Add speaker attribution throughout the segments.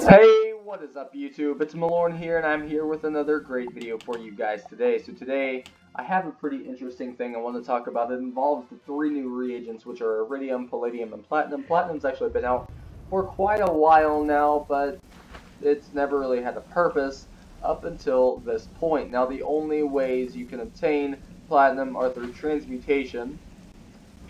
Speaker 1: Hey, what is up YouTube? It's Malorn here, and I'm here with another great video for you guys today. So today, I have a pretty interesting thing I want to talk about. It involves the three new reagents, which are Iridium, Palladium, and Platinum. Platinum's actually been out for quite a while now, but it's never really had a purpose up until this point. Now, the only ways you can obtain Platinum are through transmutation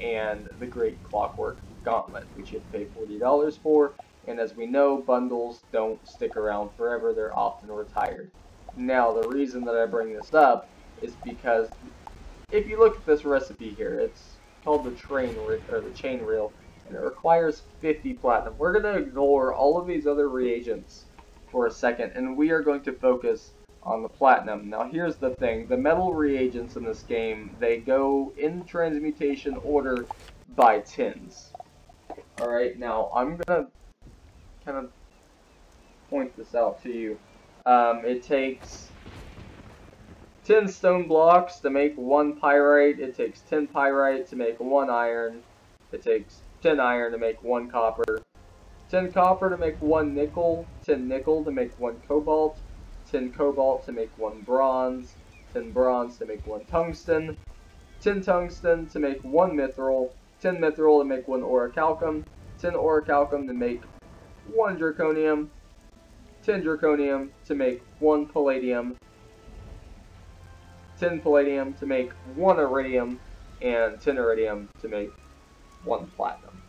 Speaker 1: and the Great Clocktower Gauntlet, which you have to pay $40 for. And as we know, bundles don't stick around forever, they're often retired. Now, the reason that I bring this up is because if you look at this recipe here, it's called the chain reel, and it requires 50 platinum. We're going to ignore all of these other reagents for a second, and we are going to focus on the platinum. Now, here's the thing. The metal reagents in this game, they go in transmutation order by tins. Alright, now, I'm going to kind of point this out to you. It takes 10 stone blocks to make 1 pyrite. It takes 10 pyrite to make 1 iron. It takes 10 iron to make 1 copper. 10 copper to make 1 nickel. 10 nickel to make 1 cobalt. 10 cobalt to make 1 bronze. 10 bronze to make 1 tungsten. 10 tungsten to make 1 mithril. 10 mithril to make 1 orichalcum. 10 orichalcum to make 1 draconium, 10 draconium to make 1 palladium, 10 palladium to make 1 iridium, and 10 iridium to make 1 platinum.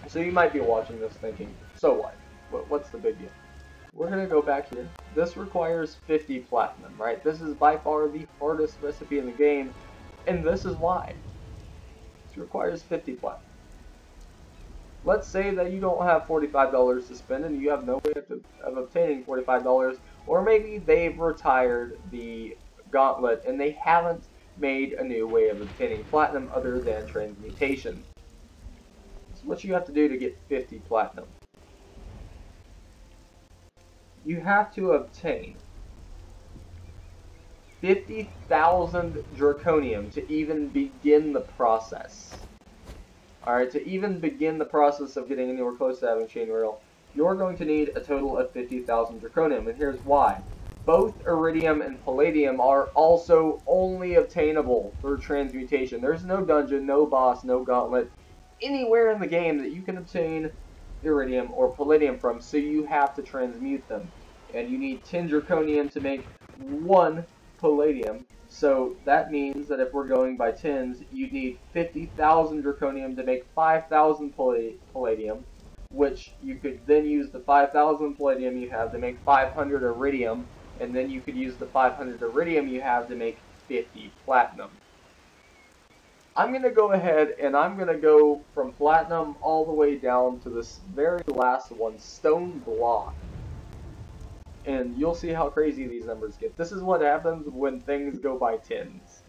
Speaker 1: So you might be watching this thinking, so what? What's the big deal? We're going to go back here. This requires 50 platinum, right? This is by far the hardest recipe in the game, and this is why. This requires 50 platinum. Let's say that you don't have $45 to spend and you have no way of obtaining $45, or maybe they've retired the gauntlet and they haven't made a new way of obtaining platinum other than transmutation. So what you have to do to get 50 platinum. You have to obtain 50,000 draconium to even begin the process. Alright, to even begin the process of getting anywhere close to having chain reel, you're going to need a total of 50,000 draconium, and here's why. Both iridium and palladium are also only obtainable through transmutation. There's no dungeon, no boss, no gauntlet, anywhere in the game that you can obtain iridium or palladium from, so you have to transmute them. And you need 10 draconium to make 1 palladium. So that means that if we're going by tens, you need 50,000 draconium to make 5,000 palladium, which you could then use the 5,000 palladium you have to make 500 iridium, and then you could use the 500 iridium you have to make 50 platinum. I'm going to go ahead and I'm going to go from platinum all the way down to this very last one, stone block. And you'll see how crazy these numbers get. This is what happens when things go by tens.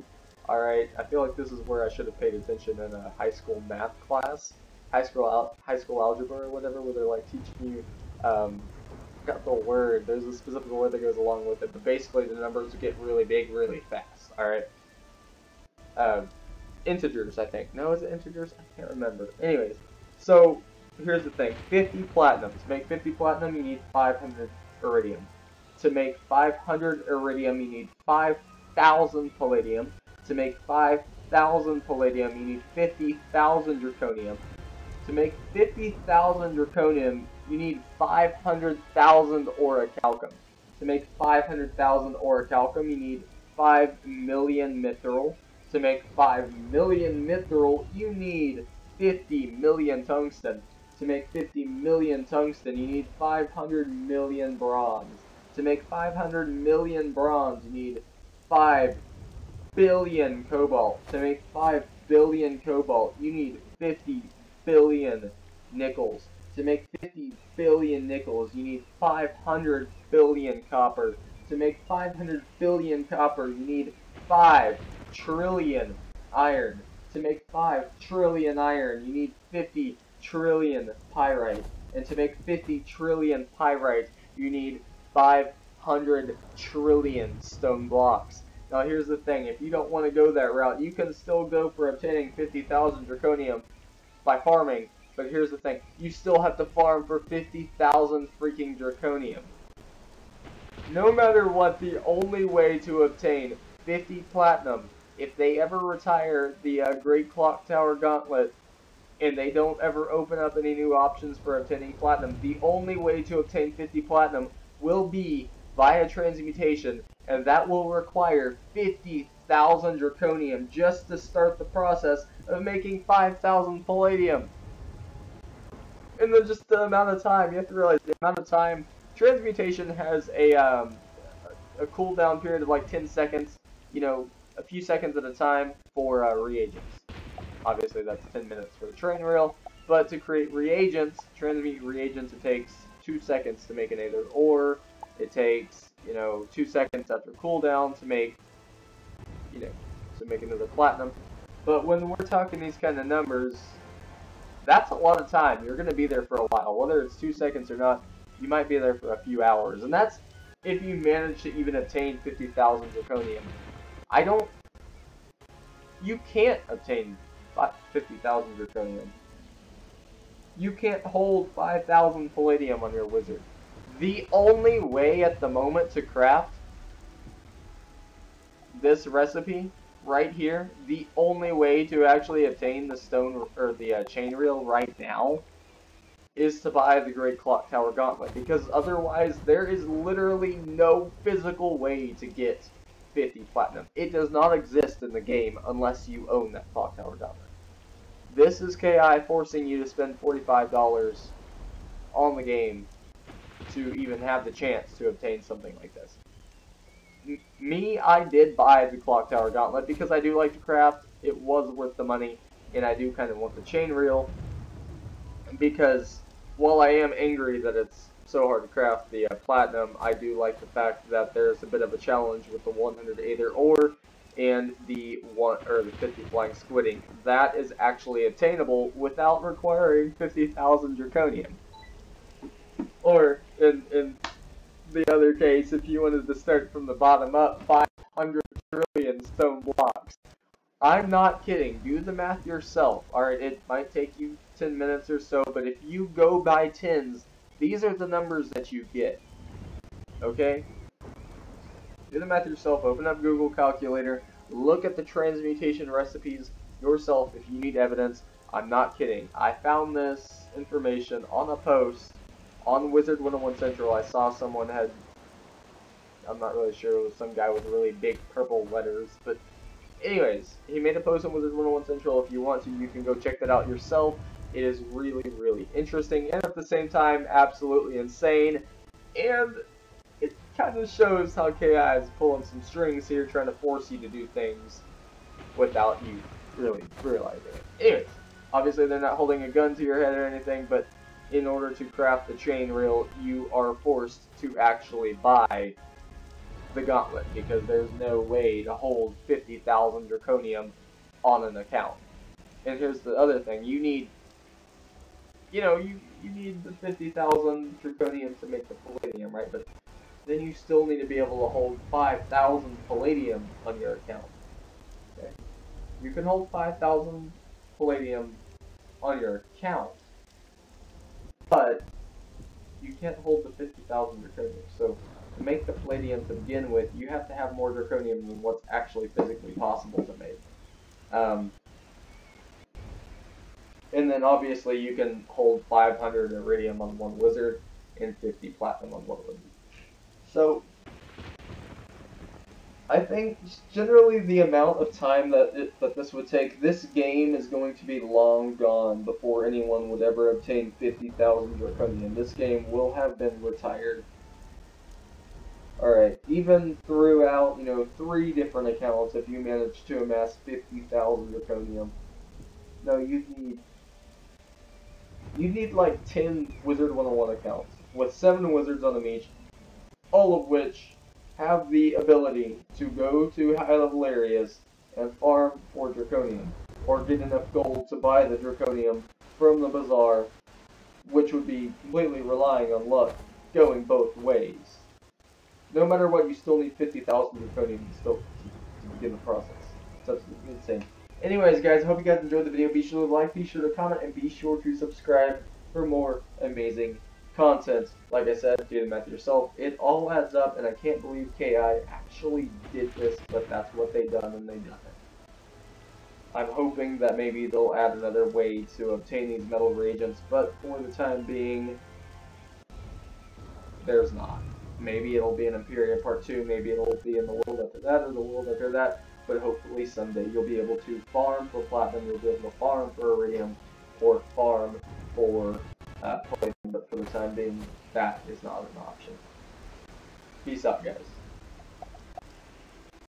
Speaker 1: Alright, I feel like this is where I should have paid attention in a high school math class. High school algebra or whatever, where they're like teaching you, got the word, there's a specific word that goes along with it, but basically the numbers get really big really fast. Alright. Integers, I think. No, is it integers? I can't remember. Anyways, so here's the thing. 50 platinum. To make 50 platinum, you need 500 iridium. To make 500 iridium, you need 5,000 palladium. To make 5,000 palladium, you need 50,000 draconium. To make 50,000 draconium, you need 500,000 orichalcum. To make 500,000 orichalcum, you need 5 million mithril. To make 5 million mithril, you need 50 million tungsten. To make 50 million tungsten, you need 500 million bronze. To make 500 million bronze, you need 5 billion cobalt. To make 5 billion cobalt, you need 50 billion nickels. To make 50 billion nickels, you need 500 billion copper. To make 500 billion copper, you need 5 trillion iron. To make 5 trillion iron, you need 50 trillion pyrite, and to make 50 trillion pyrite, you need 500 trillion stone blocks. Now here's the thing, if you don't want to go that route, you can still go for obtaining 50,000 draconium by farming, But here's the thing, you still have to farm for 50,000 freaking draconium. No matter what, the only way to obtain 50 platinum, if they ever retire the Great Clocktower Gauntlet, and they don't ever open up any new options for obtaining platinum, the only way to obtain 50 platinum will be via transmutation, and that will require 50,000 draconium just to start the process of making 5,000 palladium. And then just the amount of time, you have to realize the amount of time. Transmutation has a cooldown period of like 10 seconds, you know, a few seconds at a time for reagents. Obviously that's 10 minutes for the train reel, but to create reagents, transmute reagents, it takes 2 seconds to make an either or. It takes, you know, 2 seconds after cooldown to make, you know, to make another platinum. But when we're talking these kind of numbers, that's a lot of time. You're going to be there for a while. Whether it's 2 seconds or not, you might be there for a few hours. And that's if you manage to even obtain 50,000 draconium. You can't obtain 50,000 draconium. You can't hold 5,000 palladium on your wizard. The only way at the moment to craft this recipe right here, the only way to actually obtain the stone or the chain reel right now is to buy the Great Clocktower Gauntlet, because otherwise there is literally no physical way to get 50 platinum. It does not exist in the game unless you own that Clocktower Gauntlet. This is KI forcing you to spend $45 on the game to even have the chance to obtain something like this. I did buy the Clocktower Gauntlet because I do like to craft. It was worth the money, and I do kind of want the chain reel, because while I am angry that it's so hard to craft the platinum, I do like the fact that there's a bit of a challenge with the 100 either or and the 50 flying squidding. That is actually obtainable without requiring 50,000 draconium. Or in the other case, if you wanted to start from the bottom up, 500 trillion stone blocks. I'm not kidding. Do the math yourself. Alright, it might take you 10 minutes or so, but if you go by tens, these are the numbers that you get. Okay? Do the math yourself. Open up Google Calculator. Look at the transmutation recipes yourself if you need evidence. I'm not kidding. I found this information on a post on Wizard101 Central. I saw someone had, I'm not really sure, it was some guy with really big purple letters, but anyways, he made a post on Wizard101 Central. If you want to, you can go check that out yourself. It is really, really interesting, and at the same time, absolutely insane, and it kind of shows how KI is pulling some strings here, trying to force you to do things without you really realizing it. Anyways, obviously they're not holding a gun to your head or anything, but in order to craft the chain reel, you are forced to actually buy the gauntlet, because there's no way to hold 50,000 draconium on an account. And here's the other thing, you need, you know, you need the 50,000 draconium to make the palladium, right? But then you still need to be able to hold 5,000 palladium on your account. Okay? You can hold 5,000 palladium on your account, but you can't hold the 50,000 draconium. So to make the palladium to begin with, you have to have more draconium than what's actually physically possible to make. And then obviously you can hold 500 iridium on one wizard and 50 platinum on one wizard. So I think generally the amount of time that this would take, this game is going to be long gone before anyone would ever obtain 50,000 draconium. This game will have been retired. Alright, even throughout, you know, 3 different accounts, if you manage to amass 50,000 draconium, no, you need like 10 Wizard101 accounts, with 7 wizards on them each, all of which have the ability to go to high-level areas and farm for draconium, or get enough gold to buy the draconium from the bazaar, which would be completely relying on luck, going both ways. No matter what, you still need 50,000 draconium to begin the process. It's absolutely insane. Anyways, guys, I hope you guys enjoyed the video. Be sure to like, be sure to comment, and be sure to subscribe for more amazing content. Like I said, do the math yourself. It all adds up, and I can't believe KI actually did this, but that's what they done, and they done it. I'm hoping that maybe they'll add another way to obtain these metal reagents, but for the time being, there's not. Maybe it'll be in Imperium Part 2, maybe it'll be in the world after that, or the world after that, but hopefully someday you'll be able to farm for platinum, you'll be able to farm for iridium, or farm for palladium, but for the time being, that is not an option. Peace out, guys.